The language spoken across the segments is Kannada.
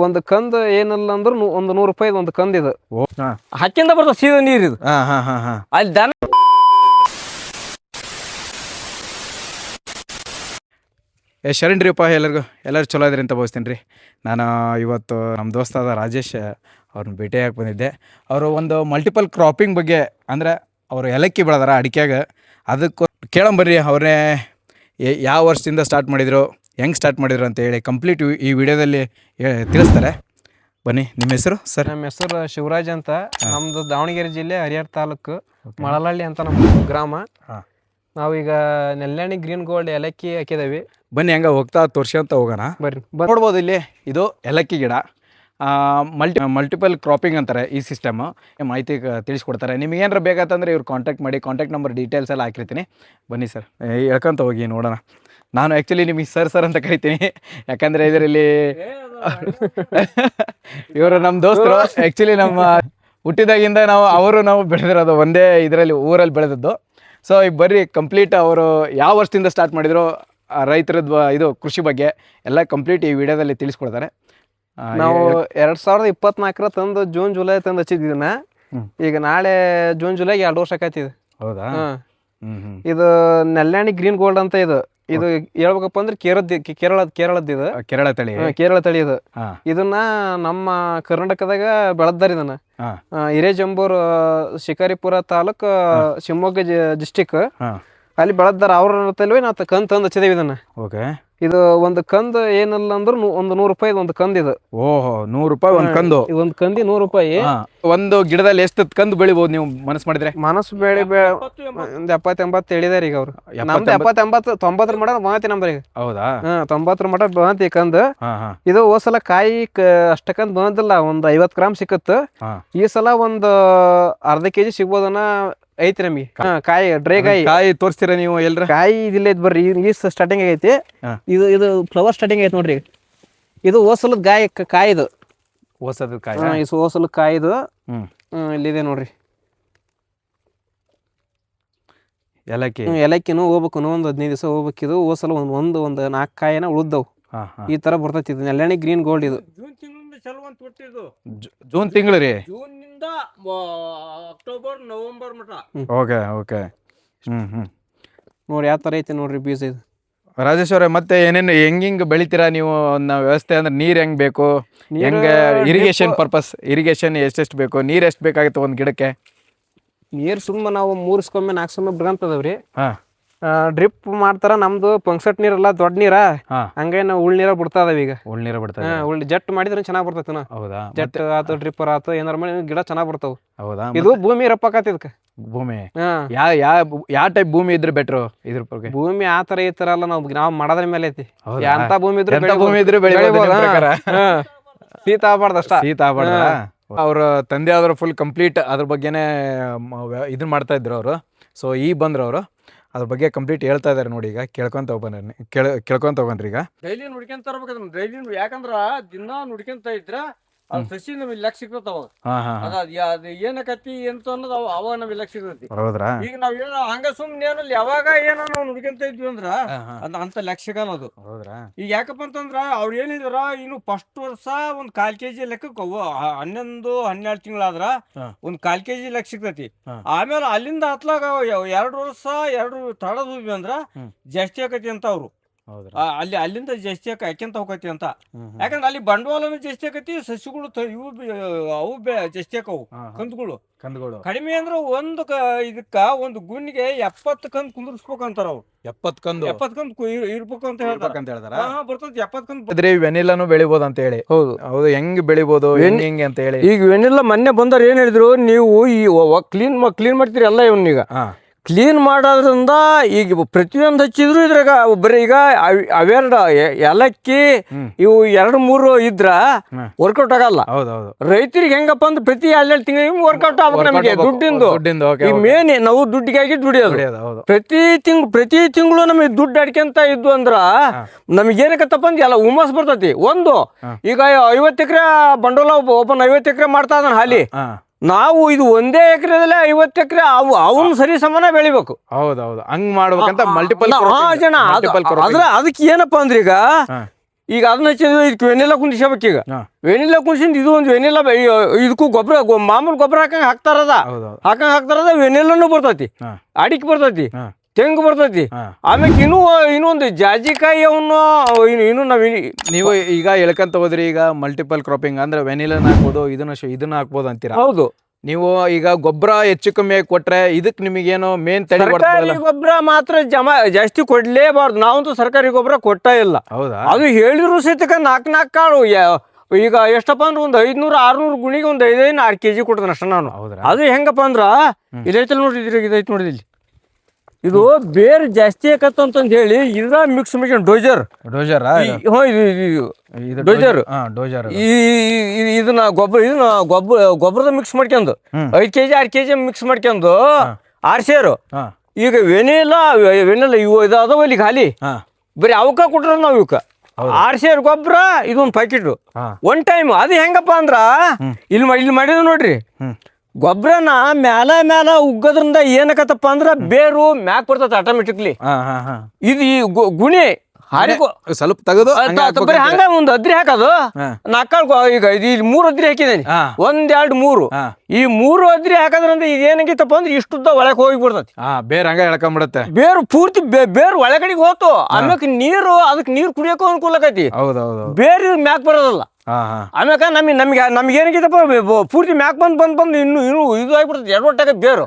ಒಂದು ಕಂದ್ ಏನಿಲ್ಲ ಅಂದ್ರ ಒಂದು 100 ರೂಪಾಯಿ ಒಂದು ಕಂದ್ ಇದು ಹಕ್ಕಿಂದ ಬರ್ತದೆ ಸೀದಾ ನೀರು ಇದು ಅಲ್ಲಿ ದನ ಶರಣ್ರಿಪ್ಪ ಎಲ್ಲರೂ ಚಲೋ ಇದ್ರಿ ಅಂತ ಭಾವಿಸ್ತೀನಿ ರೀ. ನಾನು ಇವತ್ತು ನಮ್ಮ ದೋಸ್ತಾದ ರಾಜೇಶ್ ಅವ್ರನ್ನ ಭೇಟಿಯಾಗಿ ಬಂದಿದ್ದೆ. ಅವರು ಒಂದು ಮಲ್ಟಿಪಲ್ ಕ್ರಾಪಿಂಗ್ ಬಗ್ಗೆ ಅಂದರೆ ಅವರು ಏಲಕ್ಕಿ ಬೆಳೆದಾರ ಅಡಿಕೆಯಾಗ. ಅದಕ್ಕೆ ಕೇಳಂಬರ್ರಿ ಅವ್ರನ್ನೇ ಯಾವ ವರ್ಷದಿಂದ ಸ್ಟಾರ್ಟ್ ಮಾಡಿದರು, ಹೆಂಗೆ ಸ್ಟಾರ್ಟ್ ಮಾಡಿದ್ರು ಅಂತ ಹೇಳಿ ಕಂಪ್ಲೀಟ್ ಈ ವಿಡಿಯೋದಲ್ಲಿ ತಿಳಿಸ್ತಾರೆ. ಬನ್ನಿ. ನಿಮ್ಮ ಹೆಸರು ಸರ್? ನಮ್ಮ ಹೆಸರು ಶಿವರಾಜ್ ಅಂತ. ನಮ್ದು ದಾವಣಗೆರೆ ಜಿಲ್ಲೆ ಹರಿಹರ ತಾಲೂಕು ಮಳಲಹಳ್ಳಿ ಅಂತ ನಮ್ಮ ಗ್ರಾಮ. ನಾವೀಗ ನೆಲ್ಯಾಣಿ ಗ್ರೀನ್ ಗೋಲ್ಡ್ ಏಲಕ್ಕಿ ಹಾಕಿದೇವಿ. ಬನ್ನಿ ಹಂಗೆ ಹೋಗ್ತಾ ತೋರ್ಸ್ಕೊಂತ ಹೋಗೋಣ. ಬರ್ರಿ. ನೋಡ್ಬೋದು ಇಲ್ಲಿ ಇದು ಏಲಕ್ಕಿ ಗಿಡ. ಮಲ್ಟಿಪಲ್ ಕ್ರಾಪಿಂಗ್ ಅಂತಾರೆ ಈ ಸಿಸ್ಟಮು. ಮಾಹಿತಿ ತಿಳಿಸ್ಕೊಡ್ತಾರೆ. ನಿಮ್ಗೆ ಏನಾರ ಬೇಕಾತಂದ್ರೆ ಇವ್ರು ಕಾಂಟ್ಯಾಕ್ಟ್ ಮಾಡಿ. ಕಾಂಟ್ಯಾಕ್ಟ್ ನಂಬರ್ ಡೀಟೇಲ್ಸ್ ಎಲ್ಲ ಹಾಕಿರ್ತೀನಿ. ಬನ್ನಿ ಸರ್, ಹೇಳ್ಕೊಂತ ಹೋಗಿ ನೋಡೋಣ. ನಾನು ಆ್ಯಕ್ಚುಲಿ ನಿಮಗೆ ಸರ್ ಅಂತ ಕರಿತೀನಿ, ಯಾಕಂದರೆ ಇದರಲ್ಲಿ ಇವರು ನಮ್ಮ ದೋಸ್ತರು. ಆ್ಯಕ್ಚುಲಿ ನಮ್ಮ ಹುಟ್ಟಿದಾಗಿಂದ ನಾವು ಬೆಳೆದಿರೋದು ಒಂದೇ ಇದರಲ್ಲಿ, ಊರಲ್ಲಿ ಬೆಳೆದದ್ದು. ಸೊ ಈಗ ಬರ್ರಿ ಕಂಪ್ಲೀಟ್ ಅವರು ಯಾವ ವರ್ಷದಿಂದ ಸ್ಟಾರ್ಟ್ ಮಾಡಿದ್ರು, ರೈತರದ್ದು ಇದು ಕೃಷಿ ಬಗ್ಗೆ ಎಲ್ಲ ಕಂಪ್ಲೀಟ್ ಈ ವಿಡಿಯೋದಲ್ಲಿ ತಿಳಿಸ್ಕೊಡ್ತಾರೆ. ನಾವು 2024 ತಂದು ಜೂನ್ ಜುಲೈ ತಂದು ಹಚ್ಚಿದ್ನ. ಈಗ ನಾಳೆ ಜೂನ್ ಜುಲೈಗೆ 2 ವರ್ಷ ಆಕೈತಿದ್. ಹೌದಾ? ಇದು ನೆಲ್ಯಾಣಿ ಗ್ರೀನ್ ಗೋಲ್ಡ್ ಅಂತ. ಇದು ಹೇಳ್ಬೇಕಪ್ಪ ಅಂದ್ರೆ ಕೇರಳದ್ದು ಇದು. ಕೇರಳ ತಳಿ ಇದು. ಇದನ್ನ ನಮ್ಮ ಕರ್ನಾಟಕದಾಗ ಬೆಳೆದಾರ. ಇದನ್ನ ಹಿರೇಜಂಬೂರ್ ಶಿಕಾರಿಪುರ ತಾಲೂಕ್ ಶಿವಮೊಗ್ಗ ಡಿಸ್ಟಿಕ್ ಅಲ್ಲಿ ಬೆಳೆದಾರ. ಅವ್ರ ತಲ್ವೇ ನಾವು ಕಂದ್ ತಂದು ಹಚ್ಚಿದೇವಿ ಇದನ್ನ. ಇದು ಒಂದು ಕಂದ್ ಏನಿಲ್ಲ ಅಂದ್ರ ಒಂದು 100 ರೂಪಾಯಿ ಒಂದು ಕಂದ್ ಇದು. ಓಹೋ, 100 ರೂಪಾಯಿ ಒಂದು ಕಂದು. ಒಂದು ಕಂದಿ 100 ರೂಪಾಯಿ. ಒಂದು ಗಿಡದಲ್ಲಿ ಎಷ್ಟು ಕಂದು ಬೆಳಿಬಹುದು ನೀವು ಮನಸ್ಸು ಮಾಡಿದ್ರೆ? ಮನಸ್ಸು ಬೆಳಿ ಒಂದು 70-80 ಹೇಳಿದಾರೆ ಈಗ ಅವ್ರು. ನಮ್ದು 70-80-90 ಮಟ ಬಂತಿ ನಮ್ದ್ರೀಗ. ಹೌದಾ? 90 ಮಟ ಬಂತಿ ಕಂದ್. ಇದು ಹೋದ್ ಸಲ ಕಾಯಿ ಅಷ್ಟಕ್ಕಂದ್ ಬಂದಿಲ್ಲ, ಒಂದ್ 50 ಗ್ರಾಮ್ ಸಿಕ್ಕತ್ತು. ಈ ಸಲ ಒಂದು ಅರ್ಧ ಕೆಜಿ ಸಿಗ್ಬೋದನ್ನ ಐತಿ ನಮಗೆ. ಕಾಯಿ ಡ್ರೈ ಕಾಯಿ ತೋರಿಸ್ತೀರಾ ನೀವು? ಎಲ್ರ ಕಾಯಿ ಇದಿಲ್ಲ ಐತಿ ಬರ್ರಿ. ಈ ಸ್ಟಾರ್ಟಿಂಗ್ ಆಗೈತಿ. ಇದು ಫ್ಲವರ್ ಸ್ಟಾರ್ಟಿಂಗ್ ಐತಿ ನೋಡ್ರಿ. ಇದು ಹೋಸಲದ ಕಾಯಿದು. ಹೋಸದ ಕಾಯಿ. ಹೋಸಲ ಕಾಯಿದು ಇಲ್ಲಿದೆ ನೋಡ್ರಿ. ಏಲಕ್ಕಿನೂ ಹೋಗ್ಬೇಕು, ಒಂದು 15 ದಿವಸ ಹೋಗ್ಬೇಕು. ಇದು ಹೋಸಲ ಒಂದು 4 ಕಾಯಿನ ಉಳ್ದವು. ಈ ತರ ಬರ್ತೈತಿ. ಇದು ನೆಲ್ಯಾಣಿ ಗ್ರೀನ್ ಗೋಲ್ಡ್. ಇದು ಜೂನ್ ತಿಂಗಳು ರೀ. ಜೂನ್ನಿಂದ ಅಕ್ಟೋಬರ್ ನವೆಂಬರ್ ಮಟ. ಓಕೆ. ನೋಡಿ ಯಾವ ತರ ಐತಿ ನೋಡ್ರಿ ಬೀಜ ಇದು. ರಾಜೇಶ್ ಅವರೇ, ಮತ್ತೆ ಏನೇನು ಹೆಂಗ್ ಬೆಳಿತೀರಾ ನೀವು? ವ್ಯವಸ್ಥೆ ಅಂದ್ರೆ ನೀರ್ ಹೆಂಗ್ ಬೇಕು, ಹೆಂಗೆ ಇರಿಗೇಷನ್ ಪರ್ಪಸ್, ಇರಿಗೇಷನ್ ಎಷ್ಟೆಷ್ಟು ಬೇಕು, ನೀರ್ ಎಷ್ಟು ಬೇಕಾಗುತ್ತೆ ಒಂದ್ ಗಿಡಕ್ಕೆ? ನೀರ್ ಸುಮ್ಮ ನಾವು 3 ಸೊಮ್ಮೆ 4 ಸೊಮ್ಮೆ ಬಿಡಂತದವ್ರಿ. ಡ್ರಿಪ್ ಮಾಡ್ತಾರ. ನಮ್ದು ಪಂಕ್ಸಟ್ ನೀರಲ್ಲ, ದೊಡ್ಡ ನೀರ. ಹಂಗಾಗಿ ನಾವು ಉಳ್ ನೀರ ಬಿಡ್ತಾ ಇದಾವ. ಈಗ ಉಳ್ ನೀರ ಬಿಡ್ತಾ ಜಟ್ ಮಾಡಿದ್ರೆ ಚೆನ್ನಾಗ್ ಬರ್ತೈತಿ. ಹೌದಾ? ಜಟ್ ಆತು ಡ್ರಿಪ್ಪರ್ ಆತು ಏನಾರ ಮಾಡಿ ಗಿಡ ಚೆನ್ನಾಗ್ ಬರ್ತಾವ. ಹೌದಾ? ಇದು ಭೂಮಿ ರಪ್ಪಾಕತಿ. ಇದಕ್ಕೆ ಭೂಮಿ ಯಾವ ಟೈಪ್ ಭೂಮಿ ಇದ್ರೆ ಬೆಟ್ರು? ಇದ್ರ ಬಗ್ಗೆ ಭೂಮಿ ಆ ತರ ಈ ತರ ಅಲ್ಲ, ನಾವ್ ಮಾಡೋದ್ರ ಮೇಲೆ ಐತಿ. ಎಂತ ಭೂಮಿ ಇದ್ರೆ ಶೀತ ಆಗ್ಬಾರ್ದು ಅಷ್ಟ. ಶೀತ ಆಗ್ಬಾರ್ದ. ಅವ್ರ ತಂದೆ ಆದ್ರು ಫುಲ್ ಕಂಪ್ಲೀಟ್ ಅದ್ರ ಬಗ್ಗೆನೆ ಇದನ್ನ ಮಾಡ್ತಾ ಇದ್ರು ಅವರು. ಸೊ ಬಂದ್ರು ಅವರು ಅದ್ರ ಬಗ್ಗೆ ಕಂಪ್ಲೀಟ್ ಹೇಳ್ತಾ ಇದಾರೆ ನೋಡಿ. ಈಗ ಕೇಳ್ಕೊಂತ ಹೋಗ್ಬನ್ರಿ. ಈಗ ಡೈಲಿ ನುಡ್ಕೊಂತ ತರ್ಬೇಕಂದ್ರ ಡೈಲಿ, ಯಾಕಂದ್ರ ದಿನ ನುಡ್ಕೊಂತ ಇದ್ರ ಅದ್ ಸಸಿ ನಮಗೆ ಲೆಕ್ಕ ಸಿಗ್ತವ. ಅದ್ ಏನಕತಿ ಎಂತ ಅನ್ನೋದು ಅವಾಗ ನಮಗೆ ಲೆಕ್ಕ ಸಿಗ್ತೈತಿ. ಈಗ ನಾವ್ ಏನೋ ಹಂಗ ಸುಮ್ನೆ ಏನಲ್ಲಿ ಯಾವಾಗ ಏನೋ ನಾವು ನುಡ್ಕೊಂತ ಇದ್ವಿ ಅಂದ್ರ ಅಂತ ಲೆಕ್ಕ ಸಿಗಲ್ಲ ಅದು. ಈಗ ಯಾಕಪ್ಪ ಅಂತಂದ್ರ ಅವ್ರ ಏನಿದ್ರ ಇನ್ನು ಫಸ್ಟ್ ವರ್ಷ ಒಂದ್ 1/4 kg ಲೆಕ್ಕಕ್ಕೆ 11-12 ತಿಂಗಳಾದ್ರ ಒಂದ್ 1/4 kg ಲೆಕ್ಕ ಸಿಗ್ತೈತಿ. ಆಮೇಲೆ ಅಲ್ಲಿಂದ ಹತ್ಲಾಗ 2 ವರ್ಷ 2 ತಡದ್ ಹೋದ್ವಿ ಅಂದ್ರ ಜಾಸ್ತಿ ಆಕತಿ ಅಂತ ಅವ್ರು. ಅಲ್ಲಿಂದ ಜಾಸ್ತಿ ಯಾಕೆಂತ ಹೋಗತಿ ಅಂತ. ಯಾಕಂದ್ರೆ ಅಲ್ಲಿ ಬಂಡವಾಳನು ಜಾಸ್ತಿ ಆಕತಿ, ಸಸಿಗಳು ಅವು ಜಾಸ್ತಿ ಆಕವು. ಕಂದುಗಳು ಕಡಿಮೆ ಅಂದ್ರ ಇದಕ್ಕ ಒಂದು ಗುಣ್ಣಿಗೆ 70 ಕಂದ್ ಕುಂದ್ರಸ್ಬೇಕಂತಾರ ಅವ್ರು. 70 ಕಂದ್ ಇರ್ಬೇಕು ಅಂತ ಹೇಳ್ತಾರ. ಬರ್ತದ 70 ಕಂದ್. ವೆನಿಲಾನು ಬೆಳಿಬೋದು ಅಂತ ಹೇಳಿ. ಹೌದು. ಹೆಂಗ್ ಬೆಳಿಬೋದು ಹೆಂಗೆ ಅಂತ ಹೇಳಿ. ಈಗ ವೆನಿಲಾ ಮೊನ್ನೆ ಬಂದವ್ರು ಏನ್ ಹೇಳಿದ್ರು, ನೀವು ಈ ಕ್ಲೀನ್ ಮಾಡ್ತೀರಿ ಎಲ್ಲ ಇವನ್ನೀಗ. ಕ್ಲೀನ್ ಮಾಡೋದ್ರಿಂದ ಈಗ ಪ್ರತಿಯೊಂದು ಹಚ್ಚಿದ್ರು ಇದ್ರಾಗ ಬರೀ ಈಗ ಅವೆರಡು ಏಲಕ್ಕಿ ಇವು 2-3 ಇದ್ರ ವರ್ಕೌಟ್ ಆಗಲ್ಲ. ರೈತರಿಗೆ ಹೆಂಗಪ್ಪ ಅಂದ್ರೆ ಪ್ರತಿ 2 ತಿಂಗಳಿಗೆ ವರ್ಕೌಟ್ ಆಗ್ಬೇಕು. ನಮಗೆ ದುಡ್ಡಿಂದು ಮೇನ್ ನಾವು ದುಡ್ಡಿಗಾಗಿ ದುಡಿಯೋದು. ಪ್ರತಿ ತಿಂಗಳು ನಮಗೆ ದುಡ್ಡು ಅಡ್ಕೊಂತ ಇದ್ದು ಅಂದ್ರ ನಮ್ಗೆ ಏನಕ್ಕತ್ತಪ್ಪ ಅಂದ್ರೆ ಎಲ್ಲ ಹುಮ್ಮಸ್ ಬರ್ತೈತಿ. ಈಗ 50 ಎಕರೆ ಬಂಡವಾಳ ಒಬ್ಬನ 50 ಎಕರೆ ಮಾಡ್ತಾ ಇದ್ದಾನ ಹಾಲಿ. ನಾವು ಇದು ಒಂದೇ ಎಕರೆದಲ್ಲೇ 50 ಎಕರೆ ಅವನು ಸರಿ ಸಮಾನ ಬೆಳಿಬೇಕು. ಹೌದೌದು, ಹಂಗ್ ಮಾಡ್ಬೇಕಂತ ಮಲ್ಟಿಪಲ್ ಜನ. ಅದಕ್ಕೆ ಏನಪ್ಪಾ ಅಂದ್ರೆ ಈಗ ಅದನ್ನ ಹಚ್ಚಿದ್ರೆ ಇದಕ್ಕೆ ವೆನಿಲ್ಲ ಕುಂದಿಸ್ಬೇಕು. ಈಗ ವೆನಿಲ್ಲ ಕುಂದಿಸಿಂದ ಇದು ಒಂದು ವೆನಿಲ್ಲ ಇದಕ್ಕೂ ಗೊಬ್ಬರ ಮಾಮೂಲು ಗೊಬ್ಬರ ಹಾಕ್ತಾರದ ಹಾಕ್ತಾರದ ವೆನಿಲ್ಲನು ಬರ್ತೈತಿ, ಅಡಿಕೆ ಬರ್ತೈತಿ, ತೆಂಗು ಬರ್ತೈತಿ. ಆಮೇಲೆ ಇನ್ನೊಂದು ಜಾಜಿಕಾಯಿ ಅವನ್ನ ಇನ್ನು ನೀವು ಈಗ ಹೇಳ್ಕೊಂತ ಹೋದ್ರಿ. ಈಗ ಮಲ್ಟಿಪಲ್ ಕ್ರಾಪಿಂಗ್ ಅಂದ್ರೆ ವೆನಿಲನ್ ಹಾಕ್ಬೋದು, ಇದನ್ನ ಹಾಕ್ಬೋದು ಅಂತೀರಾ? ಹೌದು. ನೀವು ಈಗ ಗೊಬ್ಬರ ಹೆಚ್ಚು ಕಮ್ಮಿ ಕೊಟ್ರೆ ಇದಕ್ಕೆ ನಿಮಗೇನೋ ಮೇನ್ ತಳಿ ಸರ್ಕಾರಿ ಗೊಬ್ಬರ ಮಾತ್ರ ಜಾಸ್ತಿ ಕೊಡ್ಲೇಬಾರ್ದು. ನಾವಂತೂ ಸರ್ಕಾರಿ ಗೊಬ್ಬರ ಕೊಟ್ಟ ಇಲ್ಲ. ಹೌದಾ? ಅದು ಹೇಳಿದ್ರು ಸಹಿತ ನಾಲ್ಕು ಕಾಳು ಈಗ ಎಷ್ಟಪ್ಪ ಅಂದ್ರೆ ಒಂದು 500-600 ಗುಣಿಗೆ ಒಂದು 5-6 kg ಕೊಡ್ತಾನೆ ಅಷ್ಟ ನಾನು. ಅದು ಹೆಂಗಪ್ಪ ಅಂದ್ರ ಇದೈತಲ್ಲ ನೋಡ್ರಿ, ಇದೈತೆ ನೋಡಿದ್ ಇಲ್ಲಿ, ಇದು ಬೇರೆ ಜಾಸ್ತಿ ಆಕತ್ತಂತಂದು ಹೇಳಿ ಇದ್ರ ಮಿಕ್ಸ್ ಮಾಡ್ಕೊಂಡು ಡೋಜರ್ ಇದನ್ನ ಗೊಬ್ಬರದ ಮಿಕ್ಸ್ ಮಾಡ್ಕೊಂಡು 5 kg 6 kg ಮಿಕ್ಸ್ ಮಾಡ್ಕೊಂಡು ಆರ್ಸ್ಯಾರು. ಈಗ ವೆನಿಲ್ಲ ಇವು ಇದಾದವ ಇಲ್ಲಿ ಖಾಲಿ ಬರೀ ಅವಕ್ಕ ಕೊಟ್ರ ನಾವ್ ಇವಕ್ಕ 6 ಸೇರು ಗೊಬ್ಬರ ಇದೊಂದು ಪ್ಯಾಕೆಟ್ ಒನ್ ಟೈಮ್. ಅದು ಹೆಂಗಪ್ಪ ಅಂದ್ರ ಇಲ್ಲಿ ಮಾಡಿದ ನೋಡ್ರಿ, ಗೊಬ್ಬರನ ಮ್ಯಾಲ ಉಗ್ಗೋದ್ರಿಂದ ಏನಕತ್ತಪ್ಪ ಅಂದ್ರ ಬೇರು ಮ್ಯಾಕ್ ಬರ್ತದ ಆಟೋಮೆಟಿಕ್ಲಿ. ಇದು ಈ ಗುಣಿ ಹಾರಿ ಸ್ವಲ್ಪ ತೆಗೆದು ಬರೀ ಹಂಗ ಒಂದು ಅದ್ರಿ ಹಾಕೋದು. ನಾಲ್ಕಾಳು ಈಗ ಇಲ್ಲಿ 3 ಅದ್ರಿ ಹಾಕಿದೇನಿ, 1 2 3. ಈ 3 ಅದ್ರಿ ಹಾಕೋದ್ರಿಂದ ಇದೇನಾಗಿತ್ತಪ್ಪ ಅಂದ್ರೆ ಇಷ್ಟುದ್ದ ಒಳಗೆ ಹೋಗಿ ಬಿಡ್ತತಿ. ಬೇರೆ ಹಂಗ ಎಳ್ಕೊಂಡ್ಬಿಡತ್ತೆ, ಬೇರು ಪೂರ್ತಿ ಬೇರು ಒಳಗಡೆಗೆ ಹೋತು. ಆಮ್ಯಾಕ ನೀರು ಅದಕ್ಕೆ ನೀರು ಕುಡಿಯೋಕೆ ಅನುಕೂಲ ಆಕೈತಿ. ಬೇರೆ ಮ್ಯಾಕ್ ಬರೋದಲ್ಲ. ಆಮ್ಯಾಕ ನಮ್ಗೆ ಏನಾಗಿತ್ತಪ್ಪ ಪೂರ್ತಿ ಮ್ಯಾಕ್ ಬಂದ್ ಇನ್ನು ಇದು ಆಗ್ಬಿಡ್ತದೆ ಎಡವಟ್ಟಾಗ ಬೇರು.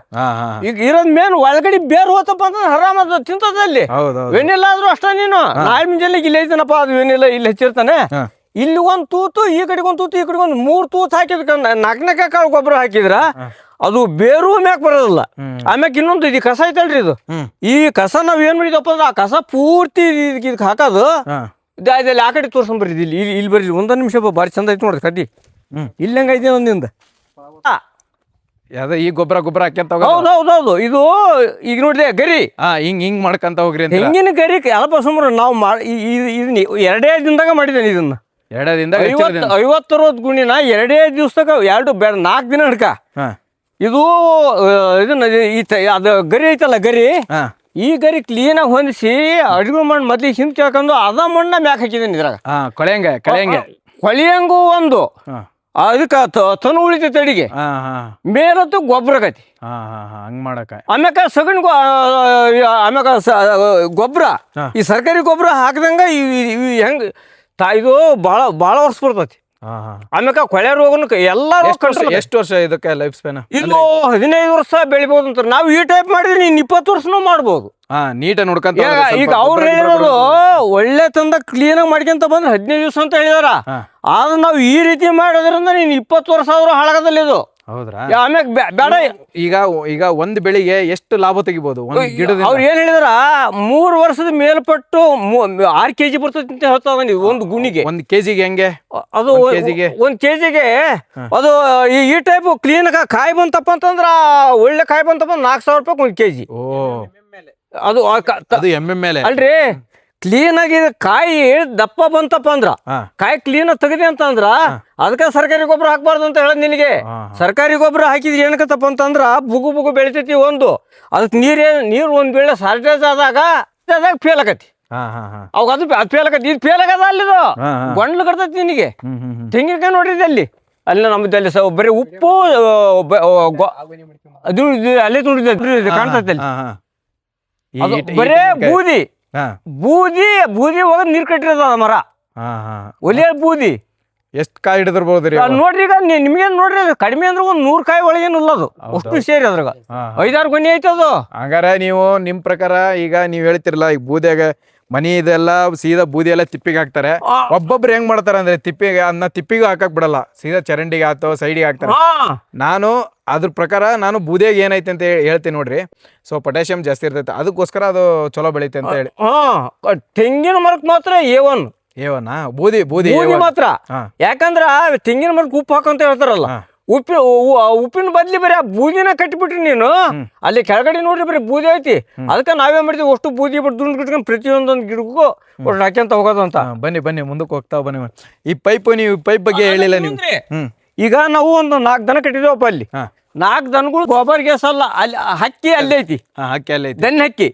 ಈಗ ಇರೋದ್ ಮೇನ್ ಒಳಗಡೆ ಬೇರು ಹೋತಪ್ಪ ಅಂತ ಆರಾಮದ ತಿಂತದಲ್ಲಿ. ವೆನಿಲ್ಲ ಆದ್ರೂ ಅಷ್ಟ, ನೀನು ನಾಳೆ ಮುಂಜಾನೆ ಇಲ್ಲಿ ಐತನಪ್ಪ ಅದು ವೆನಿಲ್ಲ ಇಲ್ಲಿ ಹಚ್ಚಿರ್ತಾನೆ. ಇಲ್ಲಿ ಒಂದ್ ತೂತು, ಈ ಕಡೆಗೆ ಒಂದ್ ತೂತು, ಈ ಕಡೆಗೆ ಒಂದು 3 ತೂತು ಹಾಕಿದ್ರ 4 ಕಾಳು ಗೊಬ್ಬರ ಹಾಕಿದ್ರ ಅದು ಬೇರು ಮ್ಯಾಕ್ ಬರೋದಿಲ್ಲ. ಆಮ್ಯಾಕ ಇನ್ನೊಂದು ಇದು ಕಸ ಐತಲ್ರಿ, ಇದು ಈ ಕಸ ನಾವ್ ಏನ್ ಮಾಡಿದಪ್ಪ ಅಂದ್ರೆ ಆ ಕಸ ಪೂರ್ತಿ ಇದಕ್ಕೆ ಹಾಕೋದು. ಇಲ್ಲಿ ಆ ಕಡೆ ತೋರ್ಸ್ಕೊಂಡ್ ಬರ್ರಿ, ಇಲ್ಲಿ ಬರ್ರಿ, 1 ನಿಮಿಷ ಬಾರಿ ಚಂದ ಐತಿ ನೋಡ್ರಿ ಕಡ್ಡಿ. ಇಲ್ಲಿ ಹೆಂಗೈತಿ ಒಂದಿಂದ ಈ ಗೊಬ್ಬರ ಹಾಕ್ಯಂತ ಹೌದೌದು. ಇದು ಈಗ ನೋಡಿದೆ ಗರಿ ಹಿಂಗ್ ಮಾಡ್ಕಂತ ಹೋಗ್ರಿ. ಹೆಂಗಿನ ಗರಿ ಅಲ್ಪ ಸುಮಾರು ನಾವು 2 ದಿನದಾಗ ಮಾಡಿದ್ದೇನೆ ಇದನ್ನ. 2 ದಿನದಾಗ 50-60 ಗುಣಿನ 2 ದಿವಸದಾಗ 4 ದಿನ ಹಿಡ್ಕ. ಇದು ಇದನ್ನ ಅದು ಗರಿ ಐತಲ್ಲ, ಗರಿ ಈ ಗರಿ ಕ್ಲೀನ್ ಆಗಿ ಹೊಂದಿಸಿ ಅಡುಗೆ ಮಾಡಿ ಮೊದ್ಲಿಗೆ ಹಿಂದ್ ಕೇಳ್ಕೊಂಡು ಅದ ಮಣ್ಣ ಮ್ಯಾಕ್ ಹಾಕಿದ್ದೀನಿ ಇದ್ರಾಗ. ಕೊಳಿಯಂಗು ಒಂದು ಅದಕ್ಕೆ ತನು ಉಳಿತೈತೆ ಅಡಿಗೆ ಮೇಲತ್ತು ಗೊಬ್ಬರ ಆಕೈತಿ. ಹಂಗ್ ಮಾಡಕ ಆಮ್ಯಾಕ ಸಗಣಿ ಆಮ್ಯಾಕ ಗೊಬ್ಬರ ಈ ಸರ್ಕಾರಿ ಗೊಬ್ಬರ ಹಾಕಿದಂಗ ಹೆಂಗ ಇದು ಭಾಳ ವರ್ಷ ಬರ್ತೈತಿ. ಆಮ್ಯಾಕ ಕೊಳೆ ರೋಗನು ಎಲ್ಲಾ ಎಷ್ಟು ವರ್ಷ ಇದಕ್ಕೆ ಲೈಫ್ ಸ್ಪ್ಯಾನ್? ಇದು 15 ವರ್ಷ ಬೆಳಿಬಹುದು ಅಂತ. ನಾವು ಈ ಟೈಪ್ ಮಾಡಿದ್ರೆ ನೀನ್ 20 ವರ್ಷನೂ ಮಾಡ್ಬೋದು. ನೀಟಾಗಿ ನೋಡ್ಕೊಂತ. ಈಗ ಅವ್ರು ಹೇಳಿರೋದು ಒಳ್ಳೆ ತಂದ ಕ್ಲೀನ್ ಆಗಿ ಮಾಡ್ಕೊಂತ ಬಂದ್ರೆ 15 ದಿವಸ ಅಂತ ಹೇಳಿದಾರ. ಆದ್ರೆ ನಾವು ಈ ರೀತಿ ಮಾಡೋದ್ರಿಂದ ನೀನ್ 20 ವರ್ಷ ಆದ್ರೂ ಹಾಳಾಗದಲ್ಲಿ ಇದು. ಹೌದ್ರಾ? ಆಮ್ಯಾಗ ಬೇಡ. ಈಗ ಒಂದ್ ಬೆಳಿಗ್ಗೆ ಎಷ್ಟು ಲಾಭ ತೆಗಿಬಹುದು ಗಿಡದಿಂದ? ಅವ್ರು ಏನ್ ಹೇಳಿದಾರ 3 ವರ್ಷದ ಮೇಲ್ಪಟ್ಟು 6 kg ಬರ್ತೈತಿ ಅಂತ ಹೇಳ್ತಾವ. ನೀವು ಒಂದು ಗುಣಿಗೆ 1 kg ಹೆಂಗೆ? ಅದು 1 kg ಅದು ಈ ಟೈಪ್ ಕ್ಲೀನ್ ಕಾಯಿ ಬಂತಪ್ಪ ಅಂತಂದ್ರ ಒಳ್ಳೆ ಕಾಯಿ ಬಂತಪ್ಪ 4,000 ರೂಪಾಯಿ 1 kg. ಅದು ಎಮ್ಮೆ ಮೇಲೆ ಅಲ್ರಿ. ಕ್ಲೀನ್ ಆಗಿ ಕಾಯಿ ದಪ್ಪ ಬಂತಪ್ಪ ಅಂದ್ರ, ಕಾಯಿ ಕ್ಲೀನ್ ತೆಗದಿ ಅಂತ ಅಂದ್ರ ಅದಕ್ಕೆ ಸರ್ಕಾರಿ ಗೊಬ್ಬರ ಹಾಕ್ಬಾರ್ದು ಅಂತ ಹೇಳದ್ ನಿನಗೆ. ಸರ್ಕಾರಿ ಗೊಬ್ಬರ ಹಾಕಿದ್ರೆ ಏನಕತ್ತಪ್ಪ ಅಂತಂದ್ರ ಬುಗು ಬೆಳಿತೈತಿ. ಒಂದು ಅದಕ್ಕೆ ನೀರು ಒಂದ್ ವೇಳೆ ಶಾರ್ಟೇಜ್ ಆದಾಗ ಫೇಲ್ ಆಕತಿ. ಅವಾಗ ಅದು ಫೇಲ್ ಆಕತಿ, ಇದು ಫೇಲ್ ಆಗದ. ಅಲ್ಲಿದು ಗೊಂಡ್ಲು ಕಟ್ತೈತಿ ನಿನಗೆ. ತೆಂಗಿನಕಾಯಿ ನೋಡಿದ್ದೆ ಅಲ್ಲಿ ನಮ್ಮದಲ್ಲಿ ಬರೀ ಉಪ್ಪು ಅದು ಅಲ್ಲೇ ತುಳಿದ ಕಾಣ್ತೈತಿ. ಅಲ್ಲಿ ಬರೇ ಬೂದಿ ಹೋಗೋದ್ ನೀರ್ ಕಟ್ಟಿರೋದ ಮರ, ಒಲೆ ಬೂದಿ. ಎಷ್ಟ್ ಕಾಯಿ ಹಿಡಿದಿರ್ಬೋದ್ರಿ ನೋಡ್ರಿ. ಈಗ ನಿಮ್ಗೇನ್ ನೋಡ್ರಿ, ಕಡಿಮೆ ಅಂದ್ರೆ 100 ಕಾಯಿ ಒಳಗೇನು ಇಲ್ಲದು, ಅಷ್ಟು ಸೇರಿ ಅದ್ರಾಗ 5-6 ಗೊನೆ ಐತಿ ಅದು. ಹಂಗಾರ ನೀವು ನಿಮ್ ಪ್ರಕಾರ ಈಗ ನೀವ್ ಹೇಳ್ತಿರಲ್ಲ, ಈಗ ಬೂದಿಯಾಗ ಮನಿ ಇದೆಲ್ಲ ಸೀದಾ ಬೂದಿ ಎಲ್ಲ ತಿಪ್ಪಿಗೆ ಹಾಕ್ತಾರೆ. ಒಬ್ಬೊಬ್ರು ಹೆಂಗ್ ಮಾಡ್ತಾರ ಅಂದ್ರೆ ತಿಪ್ಪಿಗೂ ಹಾಕಕ್ ಬಿಡಲ್ಲ, ಸೀದಾ ಚರಂಡಿಗೆ ಆತೋ ಸೈಡಿಗೆ ಹಾಕ್ತಾರೆ. ನಾನು ಅದ್ರ ಪ್ರಕಾರ ನಾನು ಬೂದಿಯಾಗ ಏನೈತೆ ಅಂತ ಹೇಳ್ತೀನಿ ನೋಡ್ರಿ. ಸೊ ಪೊಟ್ಯಾಷಿಯಂ ಜಾಸ್ತಿ ಇರ್ತೈತೆ, ಅದಕ್ಕೋಸ್ಕರ ಅದು ಚಲೋ ಬೆಳೀತೆ ಅಂತ ಹೇಳಿ. ತೆಂಗಿನ ಮರಕ್ ಮಾತ್ರ ಏವನಾ ಬೂದಿ ಮಾತ್ರ. ಯಾಕಂದ್ರ ತೆಂಗಿನ ಮರಕ್ ಉಪ್ಪು ಹಾಕಂತ ಹೇಳ್ತಾರಲ್ಲ, ಉಪ್ಪಿನ ಬದ್ಲಿ ಬರೀ ಆ ಬೂದಿನ ಕಟ್ಟಿಬಿಟ್ರಿ ನೀನು. ಅಲ್ಲಿ ಕೆಳಗಡೆ ನೋಡ್ರಿ ಬರೀ ಬೂದಿ ಐತಿ. ಅದಕ್ಕೆ ನಾವೇ ಮಾಡಿದ್ವಿ ಅಷ್ಟು ಬೂದಿ ಬಿಟ್ಟು ದುಂಡ್ ಗಿಟ್ಕೊಂಡ್ ಪ್ರತಿಯೊಂದೊಂದು ಗಿಡಕ್ಕೂ ಒಟ್ಟು ಹಾಕ್ಯಂತ ಹೋಗೋದು ಅಂತ. ಬನ್ನಿ ಮುಂದಕ್ಕೆ ಹೋಗ್ತಾವ ಬನ್ನಿ. ಈ ಪೈಪ್ ಬಗ್ಗೆ ಹೇಳಿಲ್ಲ ನೀವು. ಈಗ ನಾವು ಒಂದು 4 ದನ ಕಟ್ಟಿದೇವಪ್ಪ. ಅಲ್ಲಿ 4 ದನಗಳು ಗೊಬ್ಬರ ಗ್ಯಾಸ್ ಅಲ್ಲ, ಅಲ್ಲಿ ಹಕ್ಕಿ ಅಲ್ಲೇ ಐತಿ. ದನ ಹಕ್ಕಿ.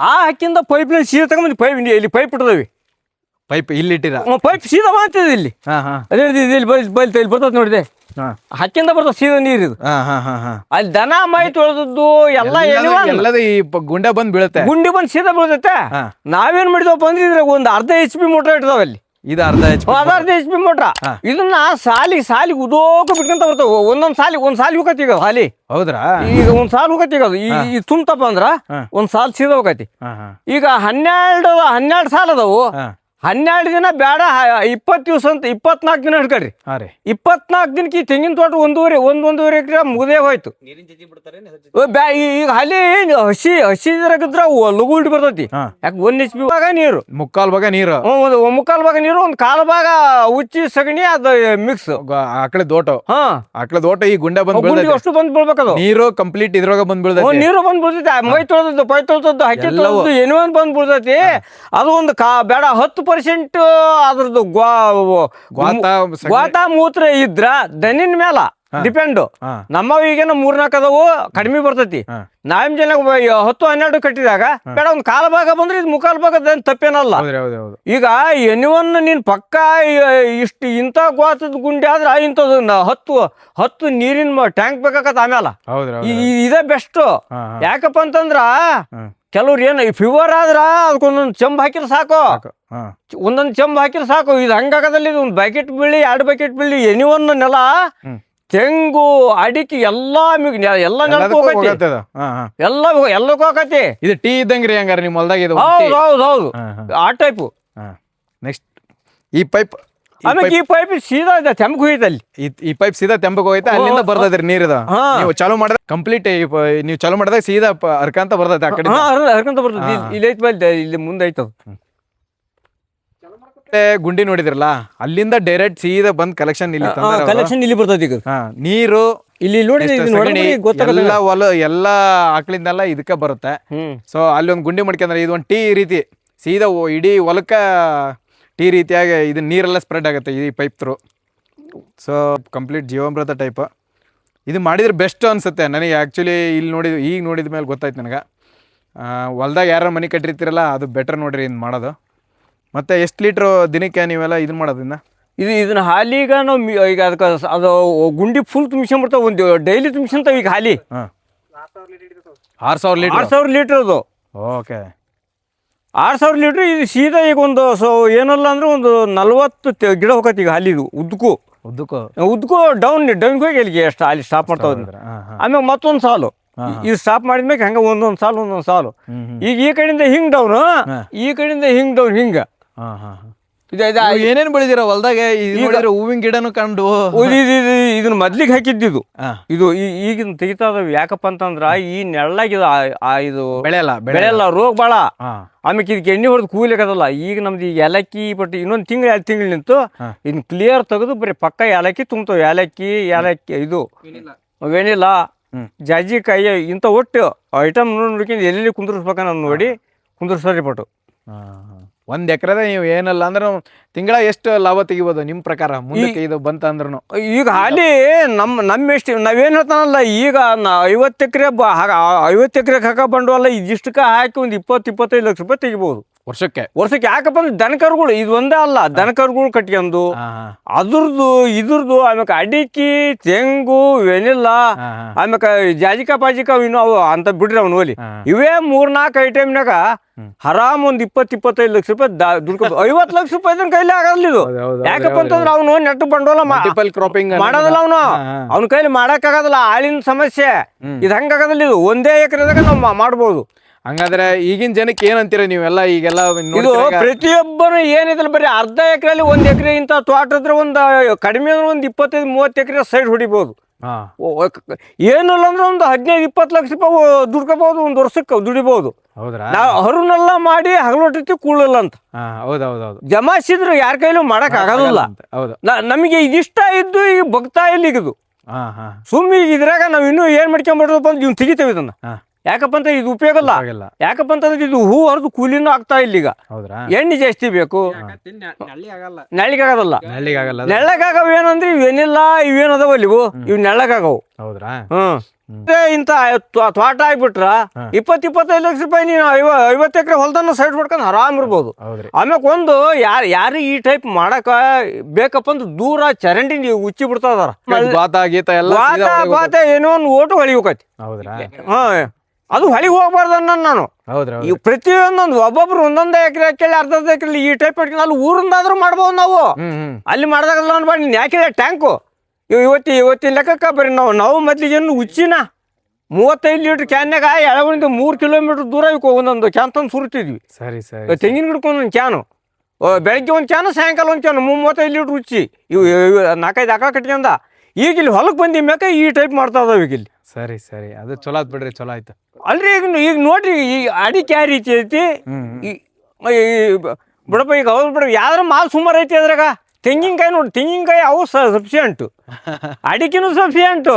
ಆ ಹಕ್ಕಿಂದ ಪೈಪ್ ಸೀದಾ ತಗೊಂಬಂದು ಇಲ್ಲಿ ಪೈಪ್ ಇಟ್ಟದವಿ. ಪೈಪ್ ಇಲ್ಲಿಟ್ಟಿರ ಪೈಪ್ ಸೀದಾ ಮಾಡ್ತಿದೆ ಇಲ್ಲಿ ಹಾ ಹಾ ಅದೇ ಇಲ್ಲಿ ಇಲ್ಲಿ ಬರ್ತದೆ ನೋಡಿದೆ ಹಾ ಹಕ್ಕಿಂದ ಬರ್ತದೆ ಸೀದಾ ನೀರು ಇದು ಹಾ ಹಾ ಹಾ ಹಾ ಅಲ್ಲಿ ದನ ಮೈ ತೊಳೆದದ್ದು ಎಲ್ಲ ಎಲ್ಲದ ಈ ಗುಂಡೆ ಬಂದ್ ಬೀಳುತ್ತೆ ಗುಂಡಿ ಬಂದು ಸೀದಾ ಬೀಳ್ತೈತೆ. ಹಾ. ನಾವೇನ್ ಮಾಡಿದವಪ್ಪ ಅಂದ್ರೆ ಇದ್ರಾಗ ಒಂದು ಅರ್ಧ HP ಮೋಟ್ರ್ ಇಟ್ಟಿದಾವ ಅಲ್ಲಿ. ಇದು ಅರ್ಧ ಅರ್ಧ HP ಮೋಟ್ರ. ಇದನ್ನ ಸಾಲಿಗೆ ಉದೋಕ ಬಿಟ್ಕೊಂತ ಬರ್ತಾವ. ಒಂದೊಂದ್ ಸಾಲಿ ಹೋಗತಿ ಈಗ ಹಾಲಿ. ಹೌದ್ರಾ? ಈಗ ಒಂದ್ ಸಾಲ್ ಹೋಗತಿ ಈಗ ಈ ತುಂಬ್ತಪ್ಪ ಅಂದ್ರ ಒಂದ್ ಸಾಲ್ ಸೀದಾ ಹೋಗತಿ. ಈಗ 12 ಸಾಲ ಅದಾವು. 12 ದಿನ ಬೇಡ 20 ದಿವಸ ಅಂತ 24 ದಿನ ಹಿಡ್ಕೊಳ್ರಿ. 24 ದಿನಕ್ಕೆ ಈ ತೆಂಗಿನ ತೋಟ ಒಂದೂವರೆ ಎಕರೆ ಮುಗದೇ ಹೋಯ್ತು. ಈಗ ಹಲ್ಲಿ ಹಸಿ ಇದ್ರಾಗಿದ್ರ ಲಘು ಹಿಡಿ ಬರ್ತೈತಿ. ಯಾಕೆ 1 HP ಭಾಗ ನೀರು, ಮುಕ್ಕಾಲ್ ಭಾಗ ನೀರು, ಮುಕ್ಕಾಲ್ ಭಾಗ ನೀರು, ಒಂದ್ ಕಾಲ್ ಭಾಗ ಉಚ್ಚಿ ಸಗಣಿ ಅದು ಮಿಕ್ಸ್ ಆಕಳೆ ದೋಟ. ಆಕಳೆ ದೋಟ ಈ ಗುಂಡೆ ಬಂದ್ ಅಷ್ಟು ಬಂದ್ ಬೀಳ್ಬೇಕದು. ನೀರು ಕಂಪ್ಲೀಟ್ ಇದ್ರೊಳಗ ಬಂದ್ ಬೀಳ್ತೈತಿ. ನೀರು ಬಂದ್ ಬೀಳ್ತೈತಿ. ಮೈ ತೊಳೆದದ್ದು ಪೈ ತೊಳೆದದ್ದು ಹಕ್ಕಿ ತೊಳೆದದ್ದು ಏನೋ ಒಂದ್ ಬಂದ್ ಬೀಳ್ತೈತಿ. ಅದು ಒಂದು ಬೇಡ 10% ಅದ್ರದ್ದು ಗೋತ ಮೂತ್ರ ಇದ್ರ ದನಿನ ಮೇಲ ಡಿಪೆಂಡ್. ನಮ್ಮವ ಈಗೇನ 3-4 ಅದಾವು, ಕಡಿಮೆ ಬರ್ತೈತಿ. ನಾವೇನ್ ಜನ 10-12 ಕಟ್ಟಿದಾಗ ಬೇಡ ಒಂದ್ ಕಾಲ ಭಾಗ ಬಂದ್ರೆ ಇದು ಮುಕ್ಕಾಲ್ ಭಾಗ ತಪ್ಪೇನಲ್ಲ. ಈಗ ಎನಿವನ್ ನೀನ್ ಪಕ್ಕ ಇಂಥ ಗೋತದ ಗುಂಡಿ ಆದ್ರ ಇಂಥದ್ದು 10 ನೀರಿನ ಟ್ಯಾಂಕ್ ಬೇಕಾಗತ್ತ. ಆಮೇಲೆ ಇದೇ ಬೆಸ್ಟ್. ಯಾಕಪ್ಪ ಅಂತಂದ್ರ ಕೆಲವ್ರು ಏನ್ ಫೀವರ್ ಆದ್ರ ಅದಕ್ಕೊಂದೊಂದು ಚೆಂಬ್ ಹಾಕಿದ್ರೆ ಸಾಕು. ಒಂದೊಂದು ಚೆಂಬ್ ಹಾಕಿದ್ರೆ ಸಾಕು. ಇದು ಹಂಗಾಗದಲ್ಲಿ ಇದು 1 ಬಕೆಟ್ ಬೀಳಿ 2 ಬಕೆಟ್ ಬೀಳಿ ಎನಿವನ್ ನೆಲ ತೆಂಗು ಅಡಿಕೆ ಎಲ್ಲಾ ನೆಲಕ್ಕೂ ಹೋಗತಿ. ಇದು ಟೀ ಇದ್ದಂಗ್ರಿ ಹಂಗಾರ ನಿಮ್ ಹೊಲ್ದಾಗ ಇದು? ಹೌದು ಆ ಟೈಪು. ನೆಕ್ಸ್ಟ್ ಈ ಪೈಪ್ ಆಮೇಲೆ ಈ ಪೈಪ್ ಸೀದಾ ತೆಂಬಕ್ ಹೋಯ್ತು. ಅಲ್ಲಿ ಈ ಪೈಪ್ ಸೀದಾ ತೆಂಬಕ್ ಹೋಯ್ತಾ? ಅಲ್ಲಿಂದ ಬರ್ತದ್ರಿ ನೀರಿದ. ನೀವು ಚಾಲು ಮಾಡಿದ್ರೆ ಕಂಪ್ಲೀಟ್ ನೀವು ಚಾಲು ಮಾಡಿದಾಗ ಸೀದಾ ಹರ್ಕಂತ ಬರ್ತೈತೆ. ಆ ಕಡೆ ಹರ್ಕಂತ ಬರ್ತದೆ. ಇಲ್ಲಿ ಐತ್ ಬಲ್ದೆ, ಇಲ್ಲಿ ಮುಂದೆ ಐತದ ಗುಂಡಿ ನೋಡಿದ್ರಲ್ಲ, ಅಲ್ಲಿಂದ ಡೈರೆಕ್ಟ್ ಸೀದಾ ಬಂದ್ ಕಲೆಕ್ಷನ್ ಇಲ್ಲಿ ಬರ್ತೈತಿ. ಈಗ ನೀರು ಇಲ್ಲಿ ಎಲ್ಲ ಎಲ್ಲಾ ಆಕಳಿಂದೆಲ್ಲ ಇದಕ್ಕ ಬರುತ್ತೆ. ಸೊ ಅಲ್ಲಿ ಒಂದ್ ಗುಂಡಿ ಮಾಡ್ಕೊಂಡ್ರೆ ಇದು ಒಂದ್ ಟೀ ರೀತಿ ಸೀದಾ ಇಡೀ ಹೊಲಕ್ಕ ಟೀ ರೀತಿಯಾಗಿ ಇದು ನೀರೆಲ್ಲ ಸ್ಪ್ರೆಡ್ ಆಗುತ್ತೆ ಈ ಪೈಪ್ ಥ್ರೂ. ಸೊ ಕಂಪ್ಲೀಟ್ ಜೀವಾಮೃತ ಟೈಪ್ ಇದು ಮಾಡಿದ್ರೆ ಬೆಸ್ಟ್ ಅನ್ಸುತ್ತೆ ನನಗೆ. ಆ್ಯಕ್ಚುಲಿ ಈಗ ನೋಡಿದ ಮೇಲೆ ಗೊತ್ತಾಯ್ತು ನನಗೆ. ಹೊಲ್ದಾಗ ಯಾರು ಮನೆ ಕಟ್ಟಿರ್ತೀರಲ್ಲ ಅದು ಬೆಟರ್ ನೋಡ್ರಿ ಇನ್ನು ಮಾಡೋದು. ಮತ್ತು ಎಷ್ಟು ಲೀಟ್ರು ದಿನಕ್ಕೆ ನೀವೆಲ್ಲ ಇದನ್ನ ಮಾಡೋದ್ರಿಂದ? ಇದನ್ನ ಹಾಲಿಗ ನಾವು ಈಗ ಅದಕ್ಕೆ ಅದು ಗುಂಡಿ ಫುಲ್ ತುಂಬಿಸ್ಕೊಂಡ್ಬಿಡ್ತಾವೆ. ಒಂದು ಡೈಲಿ ತುಂಬಿಸ್ಕೊಂತಾವ. ಈಗ ಹಾಲಿ 6,000 ಲೀಟರ್ ಅದು. Okay, 6,000 litre. ಇದು ಸೀದಾ ಈಗ ಒಂದು ಏನಲ್ಲ ಅಂದ್ರೆ ಒಂದು 40 ಗಿಡ ಹೋಗತ್ತೆ ಈಗ ಹಾಲಿದು ಉದ್ದಕ್ಕೂ ಡೌನ್ಗೆ ಹೋಗಿ ಅಲ್ಲಿಗೆ ಅಲ್ಲಿ ಸ್ಟಾಪ್ ಮಾಡ್ತಾವ. ಆಮೇಲೆ ಮತ್ತೊಂದು ಸಾಲು ಇದು ಸ್ಟಾಪ್ ಮಾಡಿದ್ಮೇಲೆ ಹಂಗ ಒಂದೊಂದು ಸಾಲು ಈಗ ಈ ಕಡೆಯಿಂದ ಹಿಂಗ್ ಡೌನ್, ಈ ಕಡೆಯಿಂದ ಹಿಂಗ್ ಡೌನ್, ಹಿಂಗ ಏನೇನ್ ಬೆಳೆದಿರ ಹೊಲ್ದಾಗ? ಹೂವಿನ ಗಿಡನು ಕಂಡು ಇದನ್ನ ಮೊದ್ಲಿಗೆ ಹಾಕಿದ್ದು. ಇದು ಈಗಿನ ತೆಗಿತಾ ಇದಾವೆ. ಯಾಕಪ್ಪ ಅಂತಂದ್ರ ಈ ನೆಳ್ಳಾಗ ಇದು ಬೆಳೆಯಲ್ಲ, ರೋಗ ಬಾಳ. ಆಮೇಲೆ ಇದಕ್ಕೆ ಎಣ್ಣೆ ಹೊಡೆದು ಕೂಲಿಕ್ಕದಲ್ಲ. ಈಗ ನಮ್ದು ಈಗ ಏಲಕ್ಕಿ ಬಟ್ ಇನ್ನೊಂದು 2 ತಿಂಗಳು ನಿಂತು ಇನ್ನು ಕ್ಲಿಯರ್ ತೆಗೆದು ಬರೀ ಪಕ್ಕ ಏಲಕ್ಕಿ ತುಂಬ್ತಾವ. ಏಲಕ್ಕಿ ಇದು ವೆನಿಲಾ, ಜಾಜಿಕಾಯಿ ಇಂಥ ಒಟ್ಟು ಐಟಮ್ ನೋಡ್ಕೊಂಡು ಎಲ್ಲೆಲ್ಲಿ ಕುಂದ್ರಿಸ್ಬೇಕ ನಾನು ನೋಡಿ ಕುಂದ್ರಿಸ್ರಿ ಪಟ್ಟು. 1 ಎಕರೆದ ನೀವು ಏನಲ್ಲ ಅಂದ್ರೆ ತಿಂಗಳ ಎಷ್ಟು ಲಾಭ ತೆಗಿಬೋದು ನಿಮ್ಮ ಪ್ರಕಾರ ಮುಂದಕ್ಕೆ ಇದು ಬಂತ ಅಂದ್ರೂ? ಈಗ ಹಾಲಿ ನಮ್ಮ ಎಷ್ಟು ನಾವೇನು ಹೇಳ್ತಾನಲ್ಲ, ಈಗ 50 ಎಕರೆ 50 ಎಕರೆಗೆ ಹಾಕೋ ಬಂಡವಾಳ ಇದಿಷ್ಟಕ್ಕೆ ಹಾಕಿ ಒಂದು 20-25 ಲಕ್ಷ ರೂಪಾಯಿ ತೆಗಿಬೋದು ವರ್ಷಕ್ಕೆ. ಯಾಕಪ್ಪ ಅಂದ್ರೆ ದನಕರುಗಳು ಇದು ಒಂದೇ ಅಲ್ಲ, ದನಕರುಗಳು ಕಟ್ಕೊಂಡು ಇದ್ರದ್ದು ಆಮೇಲೆ ಅಡಿಕೆ, ತೆಂಗು, ವೆನಿಲ್ಲಾ, ಆಮೇಲೆ ಜಾಜಿಕಾ ಪಾಜಿಕಾ ಇನ್ನು ಅವು ಅಂತ ಬಿಡ್ರಿ ಅವ್ನು ಓಲಿ. ಇವೇ 3-4 ಐಟಮ್ನಾಗ ಆರಾಮ್ ಒಂದು 20-25 ಲಕ್ಷ ರೂಪಾಯಿ ದುಡ್ಕೊ 50 ಲಕ್ಷ ರೂಪಾಯಿ ಕೈಲಿ ಆಗಲ್ಲ ಇದು. ಯಾಕಪ್ಪ ಅಂತಂದ್ರೆ ಅವನು ನೆಟ್ಟು ಬಂಡವಾಳ ಮಾಡೋದಿಲ್ಲ. ಅವ್ನ ಕೈಲಿ ಮಾಡಕ್ ಆಗೋದಿಲ್ಲ, ಆಳಿನ ಸಮಸ್ಯೆ. ಇದು ಹಂಗಾಗದಿಲ್ಲ. ಇದು 1 ಎಕರೆದಾಗ ನಾವು ಮಾಡ್ಬೋದು. ಹಂಗಾದ್ರೆ ಈಗಿನ ಜನಕ್ಕೆ ಏನಂತೀರ ನೀವೆಲ್ಲ? ಈಗೆಲ್ಲ ಇದು ಪ್ರತಿಯೊಬ್ಬರು ಏನಿದ್ರೆ ಬರೀ ಅರ್ಧ ಎಕರೆಯಲ್ಲಿ 1 ಎಕರೆ ಇಂತ ತೋಟದ್ರೆ ಒಂದು ಕಡಿಮೆ ಅಂದ್ರೆ ಒಂದು 25-30 ಎಕರೆ ಸೈಡ್ ಹೊಡಿಬಹುದು. ಏನಿಲ್ಲ ಅಂದ್ರೆ ಒಂದು 15-20 ಲಕ್ಷ ರೂಪಾಯಿ ದುಡ್ಕೋಬಹುದು. ಒಂದು ವರ್ಷಕ್ಕೆ ದುಡಿಬಹುದು. ನಾವು ಹರುನೆಲ್ಲ ಮಾಡಿ ಹಗಲೊಟ್ಟಿ ಕೂಳಲ್ಲ ಅಂತ ಜಮಾಯಿಸಿದ್ರು ಯಾರ ಕೈಲೂ ಮಾಡಕ್ ಆಗೋದಿಲ್ಲ. ನಮಗೆ ಇದಿಷ್ಟ ಇದ್ದು ಈಗ ಭಕ್ತಾ ಇಲ್ಲ. ಈಗಿದು ಸುಮ್ಮನೆ ಇದ್ರಾಗ ನಾವ್ ಇನ್ನೂ ಏನ್ ಮಾಡ್ಕೊಂಡ್ಬಿಡ್ರಪ್ಪ ಅಂದ್ರೆ ಇವ್ನು ತೆಗಿತೇವೆ ಇದನ್ನ. ಯಾಕಪ್ಪ ಅಂತ ಇದು ಉಪಯೋಗ ಅಲ್ಲ. ಯಾಕಪ್ಪ ಅಂತಂದ್ರೆ ಇದು ಹೂ ಹರಿದು ಕೂಲಿನೂ ಆಗ್ತಾ ಇಲ್ಲ ಈಗ. ಹೌದ್ರಾ? ಎಣ್ಣೆ ಜಾಸ್ತಿ ಬೇಕು, ನೆಳ್ಳಿಗೆ ಆಗೋದಲ್ಲ. ನೆಳ್ಳಗಾಗವ ಏನಂದ್ರೆ ಇವೇನಿಲ್ಲ, ಇವೇನ್ ಅದಾವ ಇವು ನೆಳ್ಳಗಾಗವು. ಹೌದ್ರಾ? ಇಂತ ತೋಟ ಆಗ್ಬಿಟ್ರ 20-25 ಲಕ್ಷ ರೂಪಾಯಿ ನೀನು 50 ಎಕರೆ ಹೊಲದನ್ನ ಸೈಡ್ ಮಾಡ್ಕೊಂಡು ಆರಾಮ್ ಇರ್ಬೋದು. ಆಮ್ಯಾಗ ಒಂದು ಯಾರು ಈ ಟೈಪ್ ಮಾಡಕ ಬೇಕಪ್ಪ ಅಂದ್ರೆ ದೂರ ಚರಂಡಿ ಉಚ್ಚಿ ಬಿಡ್ತದಾರ, ಏನೋ ಒಂದು ಓಟು ಹೊಳಿಬೇಕತಿ. ಹಾ, ಅದು ಹೊಳಿಗೆ ಹೋಗ್ಬಾರ್ದು ನಾನು. ಈ ಪ್ರತಿಯೊಂದೊಂದು ಒಬ್ಬೊಬ್ರು ಒಂದೊಂದು ಎಕರೆ ಹಾಕಿ ಅರ್ಧ ಎಕರೆ ಈ ಟೈಪ್ ಮಾಡ್ಕೊಂಡು ಅಲ್ಲಿ ಊರಿಂದಾದ್ರೂ ಮಾಡ್ಬೋದು ನಾವು. ಅಲ್ಲಿ ಮಾಡ್ದಾಗಲ್ಲ ಅನ್ಬಾರ್ದು. ನೀನ್ ಯಾಕೆ ಟ್ಯಾಂಕು ಇವತ್ತಿನ ಲೆಕ್ಕಕ್ಕ ಬರೀ ನಾವು ಮೊದ್ಲಿಗೆ ಉಚ್ಚಿನ 35 ಲೀಟರ್ ಕ್ಯಾನ್ಯಾಗ ಎಳವರಿಂದ 3 ಕಿಲೋಮೀಟರ್ ದೂರ ಒಂದೊಂದು ಕ್ಯಾನ್ ತಂದು ಸುರಿತಿದ್ವಿ. ಸರಿ ಸರಿ. ತೆಂಗಿನ ಗಿಡಕ್ಕೊಂದೊಂದು ಕ್ಯಾನು, ಬೆಳಗ್ಗೆ ಒಂದು ಕ್ಯಾನು, ಸಾಯಂಕಾಲ ಒಂದು ಕ್ಯಾನು, 35 ಲೀಟರ್ ಉಚ್ಚಿ ಇವು 4-5 ಆಕಳ ಕಟ್ಕೊಂಡ. ಈಗ ಇಲ್ಲಿ ಹೊಲಕ್ಕೆ ಬಂದಿ ಮ್ಯಾಕ ಈ ಟೈಪ್ ಮಾಡ್ತಾ ಇದಾವ ಈಗ ಇಲ್ಲಿ. ಸರಿ ಸರಿ, ಅದು ಚಲೋ ಆತ್ ಬಿಡ್ರಿ, ಚಲೋ ಆಯ್ತು. ಅಲ್ರಿ ಈಗ ನೋಡ್ರಿ, ಈ ಅಡಿಕೆ ಯಾವ ರೀತಿ ಐತಿ, ಬಿಡಪ್ಪ ಈಗ ಅವ್ರು ಬಿಡ ಯಾವ್ದಾರ ಮಾಲ್ ಸುಮಾರು ಐತಿ ಅದ್ರಾಗ. ತೆಂಗಿನಕಾಯಿ ನೋಡಿ, ತೆಂಗಿನಕಾಯಿ ಅವು ಸಫಿಷಿಯಂಟು, ಅಡಿಕೆನೂ ಸಫಿಷಿಯಂಟು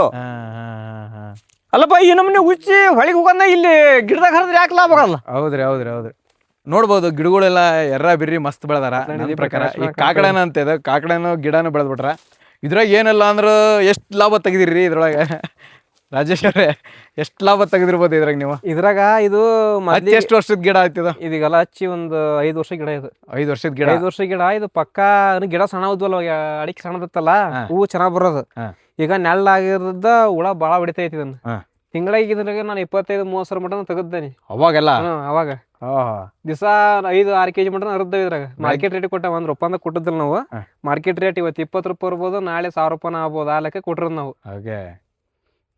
ಅಲ್ಲಪ್ಪ. ಈ ನಮ್ಮನೆ ಉಚ್ಚಿ ಹೊಳಿಗೆ ಹೋಗಂದ ಇಲ್ಲಿ ಗಿಡದಾಗ ಹರಿದ್ರೆ ಯಾಕೆ ಲಾಭ ಆಗಲ್ಲ? ಹೌದ್ರಿ. ನೋಡ್ಬೋದು ಗಿಡಗಳೆಲ್ಲ ಎರ್ರ ಬಿರ್ರಿ ಮಸ್ತ್ ಬೆಳೆದಾರ. ನನ್ನ ಪ್ರಕಾರ ಈ ಕಾಕಡನ ಅಂತ ಇದೆ, ಕಾಕಡನು ಗಿಡನೂ ಬೆಳೆದ್ಬಿಟ್ರ. ಇದ್ರಾಗ ಏನಲ್ಲ ಅಂದ್ರೆ ಎಷ್ಟು ಲಾಭ ತೆಗೆದಿರಿ ಇದ್ರೊಳಗೆ? ರಾಜೇಶ್ ಅವ್ರೆ, ಎಷ್ಟು ಲಾಭ ತೆಗೆದಿರ್ಬೋದು ಇದ್ರಾಗ ನೀವು? ಇದ್ರಾಗ ಇದು ಎಷ್ಟು ವರ್ಷದ ಗಿಡ ಆಯ್ತದ? ಇದೀಗಲ್ಲ ಹಚ್ಚಿ ಒಂದು 5 ವರ್ಷ ಗಿಡ. ಇದು 5 ವರ್ಷದ ಗಿಡ. 5 ವರ್ಷ ಗಿಡ. ಇದು ಪಕ್ಕಾ ಗಿಡ ಸಣ್ಣ ಉದ್ವಲ್ಲ, ಅಡಿಕೆ ಸಣ್ಣದತ್ತಲ್ಲ, ಹೂವು ಚೆನ್ನಾಗ್ ಬರೋದು. ಈಗ ನೆಳ್ಳಾಗಿರದ ಹುಳ ಬಾಳ ಹೊಡಿತೈತಿ. ಇದನ್ನ ತಿಂಗಳಿಗೆ ಇದ್ರಾಗ ನಾನು 25-30 ಸಾವಿರ ಮಟನ್ ತೆಗದ್ದೇನೆ ಅವಾಗೆಲ್ಲ. ಅವಾಗ ದಿವಸ 5-6 kg ಮಟನ್ ಅರ್ಧ. ಇದ್ರಾಗ ಮಾರ್ಕೆಟ್ ರೇಟ್ ಕೊಟ್ಟ ₹1 ಅಂತ ಕೊಟ್ಟಿದ್ದಿಲ್ಲ ನಾವು. ಮಾರ್ಕೆಟ್ ರೇಟ್ ಇವತ್ತು 20 ರೂಪಾಯಿ ಇರ್ಬೋದು, ನಾಳೆ 1000 ರೂಪಾಯಿ ಆಗ್ಬೋದು. ಆ ಲೆಕ್ಕ ಕೊಟ್ಟಿರೋದು ನಾವು. ಹಾಗೆ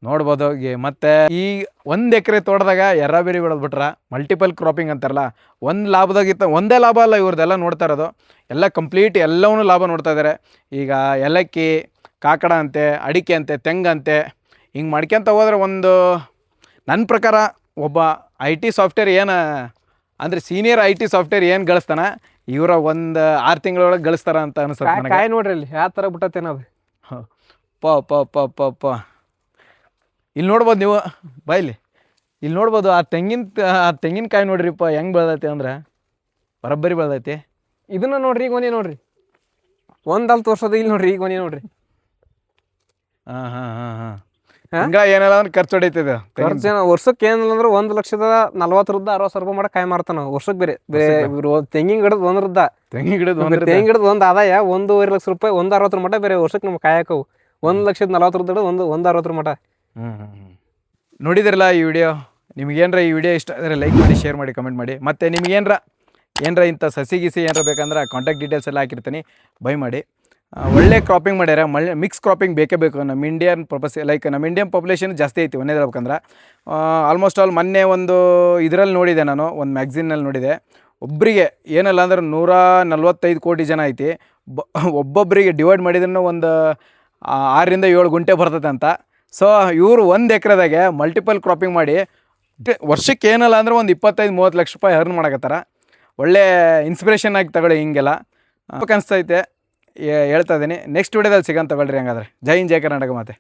ನೋಡ್ಬೋದು. ಮತ್ತೆ ಈ 1 ಎಕರೆ ತೋಟದಾಗ ಎರ್ರಾಬೇರಿ ಬೆಳೆದ್ಬಿಟ್ರ ಮಲ್ಟಿಪಲ್ ಕ್ರಾಪಿಂಗ್ ಅಂತಾರಲ್ಲ, ಒಂದು ಲಾಭದಾಗಿತ್ತ ಒಂದೇ ಲಾಭ ಅಲ್ಲ ಇವ್ರದ್ದೆಲ್ಲ ನೋಡ್ತಾ ಇರೋದು. ಎಲ್ಲ ಕಂಪ್ಲೀಟ್ ಎಲ್ಲವನ್ನೂ ಲಾಭ ನೋಡ್ತಾ ಇದ್ದಾರೆ. ಈಗ ಏಲಕ್ಕಿ, ಕಾಕಡ ಅಂತೆ, ಅಡಿಕೆ ಅಂತೆ, ತೆಂಗಂತೆ, ಹಿಂಗೆ ಮಾಡ್ಕೊಂತ ಹೋದ್ರೆ ಒಂದು ನನ್ನ ಪ್ರಕಾರ ಒಬ್ಬ IT ಸಾಫ್ಟ್ವೇರ್ ಏನು ಅಂದರೆ ಸೀನಿಯರ್ IT ಸಾಫ್ಟ್ವೇರ್ ಏನು ಗಳಿಸ್ತಾನ, ಇವರ ಒಂದು 6 ತಿಂಗಳೊಳಗೆ ಗಳಿಸ್ತಾರ ಅಂತ ಅನಿಸುತ್ತೆ. ಕಾಯಿ ನೋಡ್ರಿ ಇಲ್ಲಿ ಯಾವ ಥರ ಬಿಟ್ಟತ್ತೇನದು. ಪ ಇಲ್ಲಿ ನೋಡ್ಬೋದು ನೀವು, ಬಾಯ್ಲಿ ಇಲ್ಲಿ ನೋಡ್ಬೋದು. ಆ ತೆಂಗಿನಕಾಯಿ ನೋಡ್ರಿಪ್ಪ ಹೆಂಗೆ ಬೆಳೆದೈತಿ ಅಂದ್ರೆ ಬರೋಬ್ಬರಿ ಬೆಳೆದೈತಿ. ಇದನ್ನ ನೋಡ್ರಿ, ಈಗ ಒಂದೇ ನೋಡ್ರಿ, ಒಂದಲ್ ತೋರ್ಸೋದು. ಇಲ್ಲಿ ನೋಡ್ರಿ, ಈಗ ಒಂದೇ ನೋಡ್ರಿ. ಹಂಗ ಏನಿಲ್ಲ ಅಂದ್ರೆ ಖರ್ಚು ಹೊಡಿತದೆ. ವರ್ಷಕ್ಕೆ ಏನಿಲ್ಲ ಅಂದ್ರೆ 1,40,60,000 ರೂಪಾಯಿ ಮಾಡಕ್ ಕಾಯಿ ಮಾರ್ತಾನ ವರ್ಷಕ್ಕೆ. ಬೇರೆ ತೆಂಗಿನ ಗಿಡದ ತೆಂಗಿನ ಗಿಡದ ಒಂದು ಆದಾಯ 1.5 ಲಕ್ಷ ರೂಪಾಯಿ, 160 ಮಟ ಬೇರೆ ವರ್ಷಕ್ಕೆ ನಮ್ಗೆ ಕಾಯಕವು. 1,40,000 160 ಮಟ. ನೋಡಿದ್ರಲ್ಲ ಈ ವಿಡಿಯೋ. ನಿಮ್ಗೇನ್ರ ಈ ವಿಡಿಯೋ ಇಷ್ಟ ಆದರೆ ಲೈಕ್ ಮಾಡಿ, ಶೇರ್ ಮಾಡಿ, ಕಮೆಂಟ್ ಮಾಡಿ. ಮತ್ತು ನಿಮ್ಗೇನ್ರ ಇಂಥ ಸಸಿ ಗಿಸಿ ಏನಾರ ಬೇಕಂದ್ರೆ ಕಾಂಟ್ಯಾಕ್ಟ್ ಡೀಟೇಲ್ಸ್ ಎಲ್ಲ ಹಾಕಿರ್ತೀನಿ, ಬೈ ಮಾಡಿ. ಒಳ್ಳೆ ಕ್ರಾಪಿಂಗ್ ಮಾಡ್ಯಾರ. ಮಿಕ್ಸ್ ಕ್ರಾಪಿಂಗ್ ಬೇಕೇ ಬೇಕು. ನಮ್ಮ ಇಂಡಿಯನ್ ನಮ್ಮ ಇಂಡಿಯನ್ ಪಾಪ್ಯುಲೇಷನ್ ಜಾಸ್ತಿ ಐತಿ. ಒಂದೇ ಹೇಳ್ಬೇಕಂದ್ರೆ ಆಲ್ಮೋಸ್ಟ್ ಆಲ್ ಮೊನ್ನೆ ಒಂದು ಇದರಲ್ಲಿ ನೋಡಿದೆ ನಾನು, ಒಂದು ಮ್ಯಾಗ್ಝಿನ್ನಲ್ಲಿ ನೋಡಿದೆ. ಒಬ್ಬರಿಗೆ ಏನಲ್ಲ ಅಂದ್ರೆ 145 ಕೋಟಿ ಜನ ಐತಿ. ಒಬ್ಬೊಬ್ಬರಿಗೆ ಡಿವೈಡ್ ಮಾಡಿದ್ರೂ ಒಂದು 6-7 ಗುಂಟೆ ಬರ್ತದೆ ಅಂತ. ಸೊ ಇವರು 1 ಎಕರೆದಾಗೆ ಮಲ್ಟಿಪಲ್ ಕ್ರಾಪಿಂಗ್ ಮಾಡಿ ವರ್ಷಕ್ಕೆ ಏನಲ್ಲ ಅಂದ್ರೆ ಒಂದು 25-30 ಲಕ್ಷ ರೂಪಾಯಿ ಅರ್ನ್ ಮಾಡಕತ್ತಾರ. ಒಳ್ಳೆ ಇನ್ಸ್ಪಿರೇಷನ್ ಆಗಿ ತಗೊಳ್ಳಿ. ಹಿಂಗೆಲ್ಲ ಅನಿಸ್ತೈತೆ ಹೇಳ್ತಾ ಇದ್ದೀನಿ. ನೆಕ್ಸ್ಟ್ ವಿಡಿಯೋದಲ್ಲಿ ಸಿಗೋಣ ತಗೊಳ್ರಿ. ಹಂಗಾದ್ರೆ ಜೈ ಹಿಂದ್, ಜೈ ಕರ್ನಾಟಕ ಮಾತೆ.